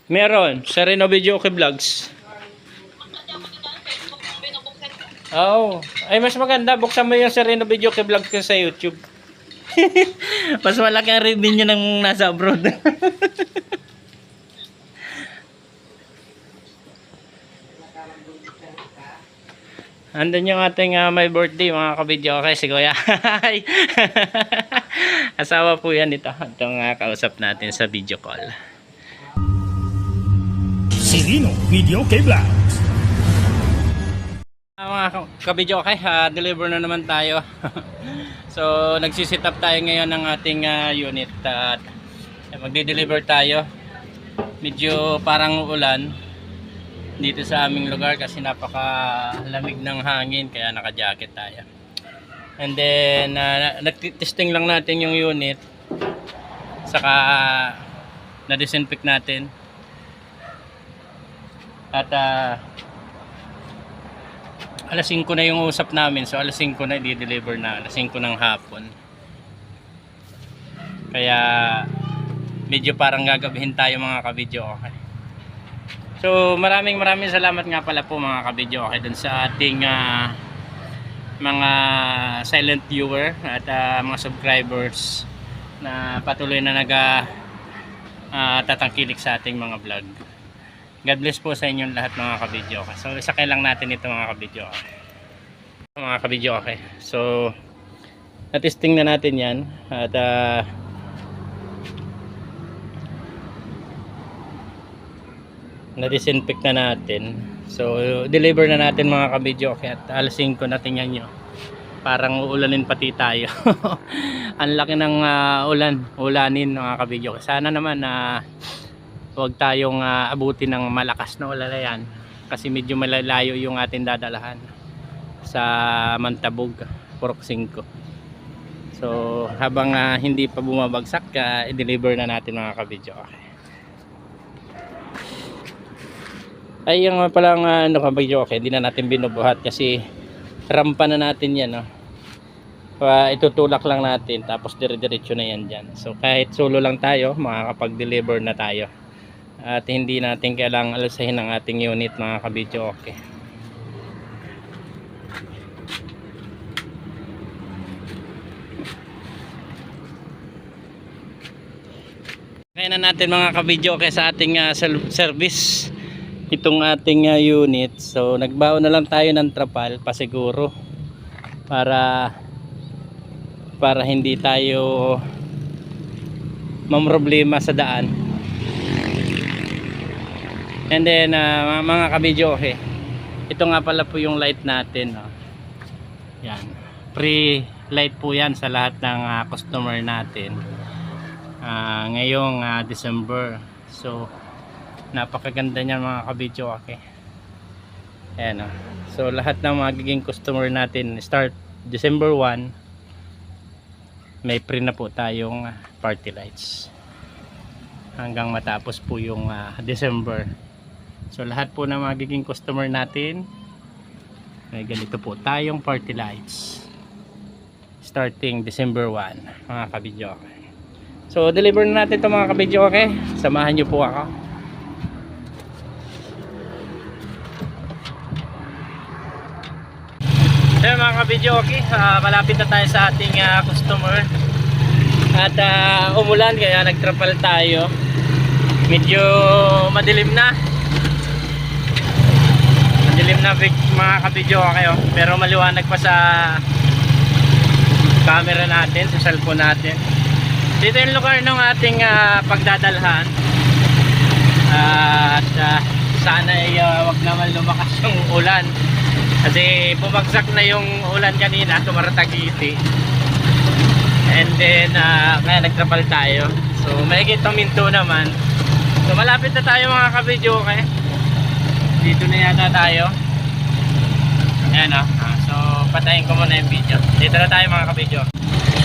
Meron. Sa Reno Video Okay Vlogs. Oo. Ay, mas maganda. Buksan mo yung sa Reno Video Okay Vlogs ko sa YouTube. Mas malaki ang revenue ng nasa abroad. Andun yung ating may birthday mga kabidyo. Okay, si Kuya. Asawa po yan ito. Itong kausap natin sa video call. Sereno Video Vlog. Mga kabidyo, okay, deliver na naman tayo. So, nagsisit up tayo ngayon ng ating unit at magde-deliver tayo. Medyo parang ulan dito sa aming lugar kasi napakalamig ng hangin kaya naka-jacket tayo. And then nag-testing lang natin yung unit, saka na-disinfect natin at alas 5 na yung usap namin, so alas 5 na i-deliver na, alas 5 ng hapon, kaya medyo parang gagabihin tayo mga kabidyo. Okay, so maraming salamat nga pala po mga kabidyo, okay, dun sa ating mga silent viewer at mga subscribers na patuloy na tatangkilik sa ating mga vlog. God bless po sa inyong lahat mga kabidyo. So isakay lang natin ito mga kabidyo. Mga kabidyo, okay. So na-testing na natin yan at na-disinfect na natin. So deliver na natin mga kabidyo, okay. At alas 5 na, tingnan nyo. Parang uulanin pati tayo. Ang laki ng ulanin mga kabidyo. Sana naman huwag tayong abutin ng malakas na ulalayan kasi medyo malalayo yung ating dadalahan sa Mantabog, Purok 5. So habang hindi pa bumabagsak, i-deliver na natin mga kabidyo, okay. Ay yung palang kabidyo, okay, hindi na natin binubuhat kasi rampa na natin yan, no? Itutulak lang natin tapos dire-diretso na yan dyan. So kahit solo lang tayo, makakapag-deliver na tayo at hindi natin kailangang alasahin ang ating unit mga kabidyo, okay. Kaya na natin mga kabidyo, okay, sa ating service itong ating unit. So nagbaon na lang tayo ng trapal pasiguro para hindi tayo mamroblema sa daan. And then mga kabidyo, okay, ito nga pala po yung light natin, no? Yan, free light po yan sa lahat ng customer natin ngayong December. So napakaganda niyan mga kabidyo, okay. Ayan, so lahat ng magiging customer natin start December 1 may free na po tayong party lights hanggang matapos po yung December. So lahat po ng magiging customer natin may ganito po tayong party lights starting December 1 mga kabidyo, okay. So deliver na natin ito mga kabidyo, okay. Samahan nyo po ako. Ayan mga kabidyo, okay, malapit na tayo sa ating customer at umulan kaya nagtrapal tayo. Medyo madilim na mga kabidyo, okay, oh. Pero maliwanag pa sa camera natin, sa cellphone natin. Dito yung lugar ng ating pagdadalhan at sana ay wag naman lumakas yung ulan kasi bumagsak na yung ulan kanina, tumaratagiti. And then kaya nagtrapal tayo. So mahigit ang minto naman. So malapit na tayo mga kabidyo, okay. Dito na yata tayo. Ayan, so patayin ko muna yung video. Dito na tayo mga kabidyo.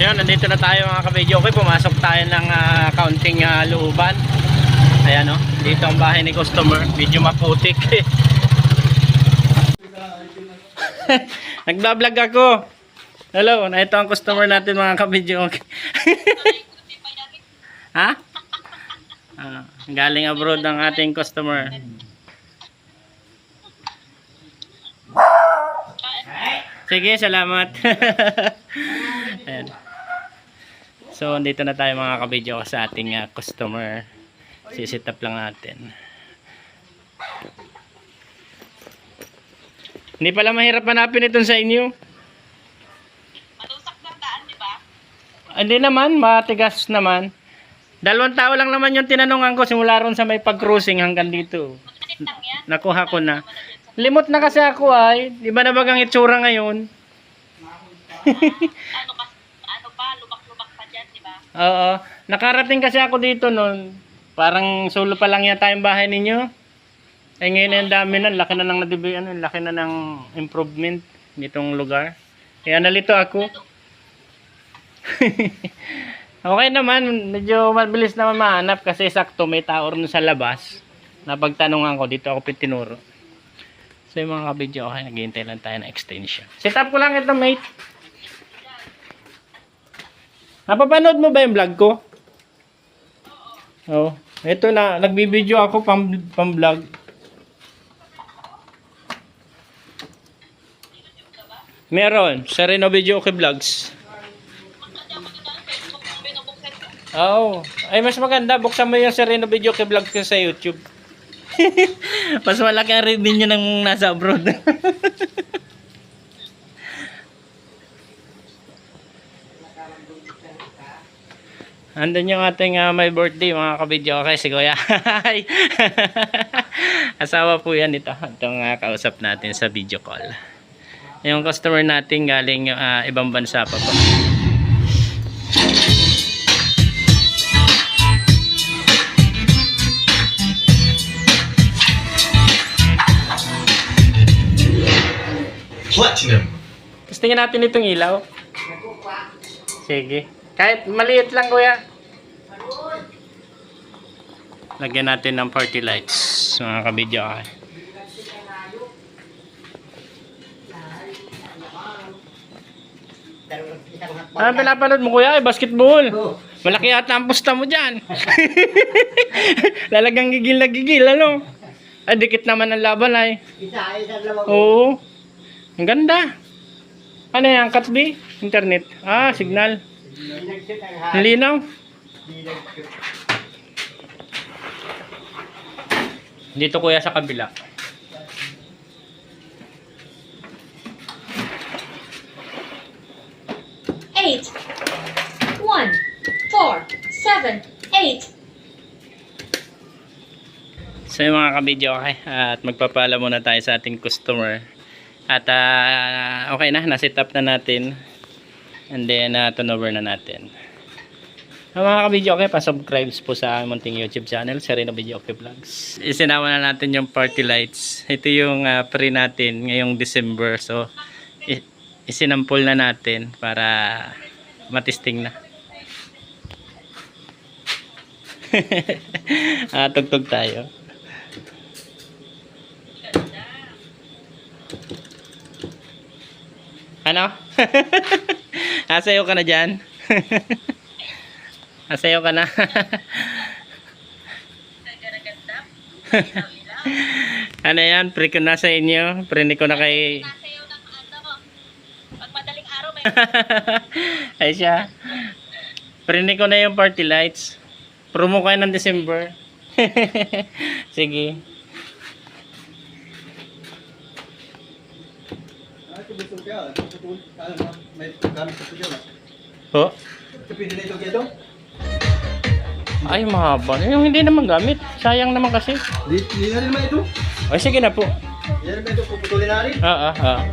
Ayan, nandito na tayo mga kabidyo, okay. Pumasok tayo ng counting looban. Ayan, dito ang bahay ni customer. Medyo maputik. Nagbablog ako. Hello, na ito ang customer natin mga kabidyo. Okay. Ha? Galing abroad ang ating customer. Sige, salamat. Ayan. So, dito na tayo mga kabidyo sa ating customer. Sisit up lang natin. Hindi pala mahirap hanapin ito sa inyo. Matusak ng daan, di ba? Hindi naman, matigas naman. 2 tao lang naman yung tinanungan ko simula ron sa may pag-cruising hanggang dito. Magkakit lang yan. Nakuha ko na. Limot na kasi ako ay. Di ba na bagang itsura ngayon? Ano pa, lubak-lubak pa dyan, di ba? Oo. Nakarating kasi ako dito noon. Parang solo pa lang yata yung bahay ninyo. Eh ngayon ang dami na. Laki na ng laki na ng improvement nitong lugar. Kaya nalito ako. Okay naman. Medyo mabilis naman mahanap kasi sakto may tao rin sa labas. Napagtanungan ko. Dito ako pitinuro. So yung mga kabidyo, okay, naghihintay lang tayo ng extension. Set up ko lang ito, mate. Napapanood mo ba yung vlog ko? Oo. Ito na, nagbibideo ako pang vlog. Meron, sa Reno Video Okay Vlogs. Oo. Ay, mas maganda, buksan mo yung sa Reno Video Okay Vlogs ko sa YouTube. Mas malaki ang revenue ng nasa abroad. Andun yung ating may birthday mga kabidyo. Okay, si Kuya. Asawa po yan ito. Itong kausap natin sa video call. Yung customer natin galing ibang bansa pa po. Platinum. Testingin natin itong ilaw. Sige. Kahit maliit lang, Kuya. Lagyan natin ng party lights, mga kabidyo. Okay. Ano pinapanood mo, Kuya? Ay, basketball. Malaki yata ang pusta mo dyan. Lalagang gigil na gigil, ano? Ay, dikit naman ang laban ay. Oo. Ang ganda. Ano yan? Katsby? Internet. Ah, signal. Ang linaw. Dito Kuya sa kabila. Eight, 1, 4, 7, 8. So yung mga kabidyo, okay. At magpapaalam muna tayo sa ating customer. At okay na, na-set up na natin. And then turn over na natin. Mga kabidyo, okay, pa-subscribe po sa munting YouTube channel, sa Reno Video Okay Vlogs. Isinawa na natin yung party lights. Ito yung pre natin ngayong December. So isinampol na natin para matisting na. Tugtog tayo. Ano? Asayaw ka na dyan? Asayaw ka na? Ano yan? Pre ko na sa inyo. Pre ko na kay... Nasayaw ng ano, pag madaling araw may Ay siya. Pre ko na yung party lights. Promo kayo ng December. Sige. Po? Ay, mahaba. Yung hindi naman gamit. Sayang naman kasi. Hindi na rin naman ito. Ay, sige na po. Hindi na rin ito. Puputulin na rin. Ah.